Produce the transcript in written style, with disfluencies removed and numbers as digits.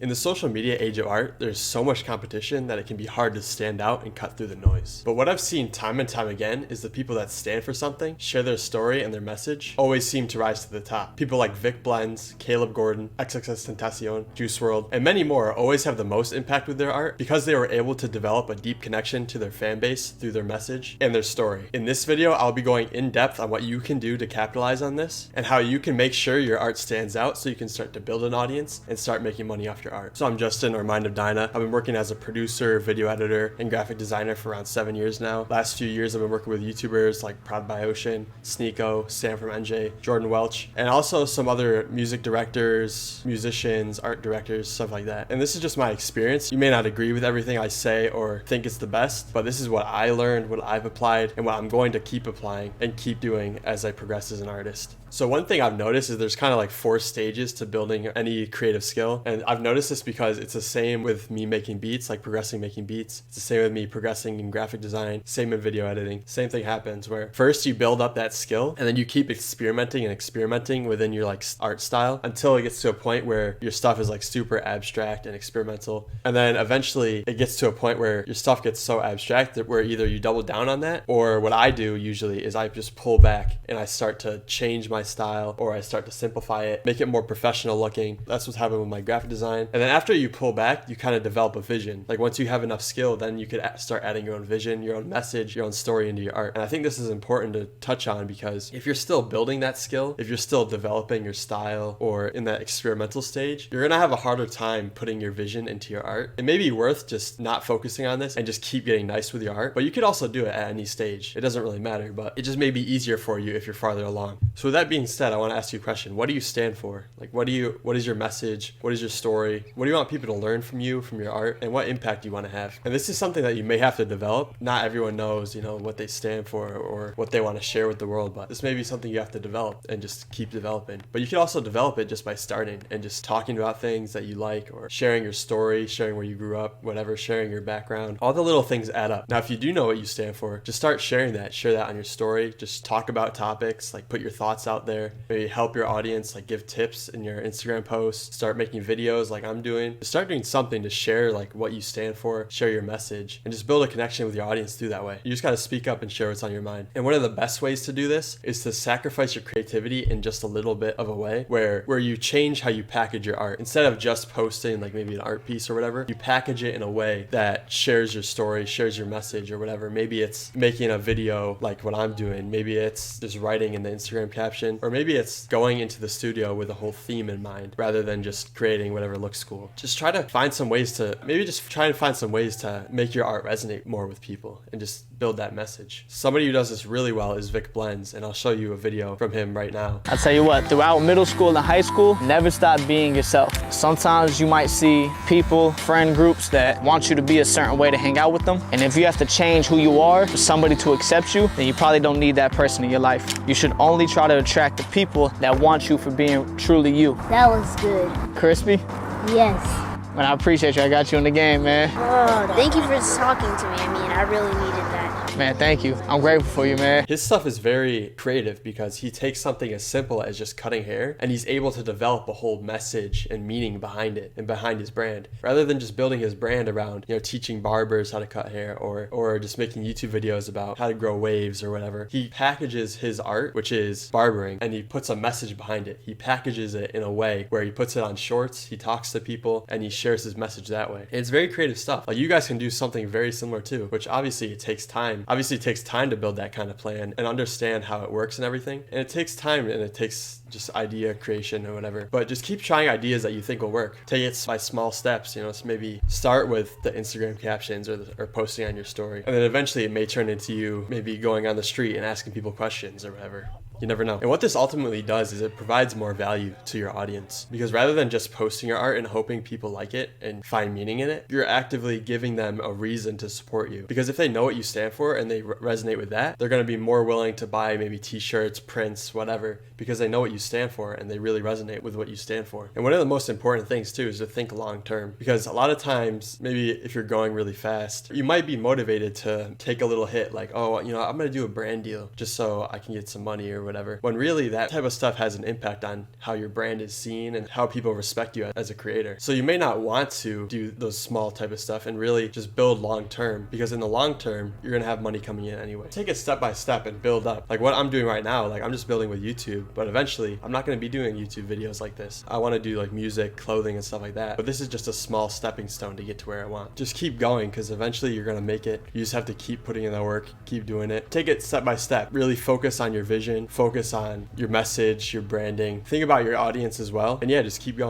In the social media age of art, there's so much competition that it can be hard to stand out and cut through the noise. But what I've seen time and time again is the people that stand for something, share their story and their message, always seem to rise to the top. People like Vic Blends, Caleb Gordon, XXXTentacion, Juice WRLD, and many more always have the most impact with their art because they were able to develop a deep connection to their fan base through their message and their story. In this video, I'll be going in depth on what you can do to capitalize on this and how you can make sure your art stands out so you can start to build an audience and start making money off your art. So I'm Justin, or Mind of Dinah. I've been working as a producer, video editor, and graphic designer for around 7 years now. Last few years I've been working with YouTubers like Proud by Ocean, Sneeko, Sam from NJ, Jordan Welch, and also some other music directors, musicians, art directors, stuff like that. And this is just my experience. You may not agree with everything I say or think it's the best, but this is what I learned, what I've applied, and what I'm going to keep applying and keep doing as I progress as an artist. So one thing I've noticed is there's kind of like 4 stages to building any creative skill. And I've noticed this because it's the same with me making beats, like progressing making beats. It's the same with me progressing in graphic design, same in video editing. Same thing happens where first you build up that skill and then you keep experimenting within your like art style until it gets to a point where your stuff is like super abstract and experimental. And then eventually it gets to a point where your stuff gets so abstract that where either you double down on that, or what I do usually is I just pull back and I start to change my style, or I start to simplify it, make it more professional looking. That's what's happened with my graphic design. And then after you pull back, you kind of develop a vision. Like once you have enough skill, then you could start adding your own vision, your own message, your own story into your art. And I think this is important to touch on because if you're still building that skill, if you're still developing your style or in that experimental stage, you're gonna have a harder time putting your vision into your art. It may be worth just not focusing on this and just keep getting nice with your art, but you could also do it at any stage. It doesn't really matter, but it just may be easier for you if you're farther along. So with that being said, I want to ask you a question. What do you stand for? Like, what is your message? What is your story? What do you want people to learn from you, from your art, and what impact do you want to have? And this is something that you may have to develop. Not everyone knows, what they stand for or what they want to share with the world, but this may be something you have to develop and just keep developing. But you can also develop it just by starting and just talking about things that you like, or sharing your story, sharing where you grew up, whatever, sharing your background. All the little things add up. Now, if you do know what you stand for, just start sharing that. Share that on your story. Just talk about topics, like put your thoughts out there. Maybe help your audience, like give tips in your Instagram posts. Start making videos like I'm doing. Just start doing something to share like what you stand for, share your message, and just build a connection with your audience through that way. You just gotta speak up and share what's on your mind. And one of the best ways to do this is to sacrifice your creativity in just a little bit of a way where you change how you package your art. Instead of just posting like maybe an art piece or whatever, you package it in a way that shares your story, shares your message or whatever. Maybe it's making a video like what I'm doing. Maybe it's just writing in the Instagram caption, or maybe it's going into the studio with a whole theme in mind rather than just creating whatever looks cool. Just try to find some ways to make your art resonate more with people and just build that message. Somebody who does this really well is Vic Blends, and I'll show you a video from him right now. I'll tell you what, throughout middle school and high school, never stop being yourself. Sometimes you might see people, friend groups that want you to be a certain way to hang out with them, and if you have to change who you are for somebody to accept you, then you probably don't need that person in your life. You should only try to attract the people that want you for being truly you. That was good. Crispy? Yes. Man, I appreciate you. I got you in the game, man. Oh, thank you for talking to me. I really needed that. Man, thank you. I'm grateful for you, man. His stuff is very creative because he takes something as simple as just cutting hair and he's able to develop a whole message and meaning behind it and behind his brand, rather than just building his brand around, teaching barbers how to cut hair or just making YouTube videos about how to grow waves or whatever. He packages his art, which is barbering, and he puts a message behind it. He packages it in a way where he puts it on shorts, he talks to people, and he shares his message that way. And it's very creative stuff. Like, you guys can do something very similar too, which obviously it takes time. Obviously it takes time to build that kind of plan and understand how it works and everything. And it takes time and it takes just idea creation or whatever. But just keep trying ideas that you think will work. Take it by small steps, so maybe start with the Instagram captions or posting on your story. And then eventually it may turn into you maybe going on the street and asking people questions or whatever. You never know. And what this ultimately does is it provides more value to your audience, because rather than just posting your art and hoping people like it and find meaning in it, you're actively giving them a reason to support you. Because if they know what you stand for and they resonate with that, they're going to be more willing to buy maybe t-shirts, prints, whatever, because they know what you stand for and they really resonate with what you stand for. And one of the most important things too is to think long term, because a lot of times, maybe if you're going really fast, you might be motivated to take a little hit, like, oh, I'm going to do a brand deal just so I can get some money or or whatever, when really that type of stuff has an impact on how your brand is seen and how people respect you as a creator. So you may not want to do those small type of stuff and really just build long term, because in the long term, you're gonna have money coming in anyway. Take it step by step and build up. Like what I'm doing right now, like I'm just building with YouTube, but eventually I'm not gonna be doing YouTube videos like this. I wanna do like music, clothing, and stuff like that. But this is just a small stepping stone to get to where I want. Just keep going, because eventually you're gonna make it. You just have to keep putting in the work, keep doing it. Take it step by step. Really focus on your vision, focus on your message, your branding. Think about your audience as well. And yeah, just keep going.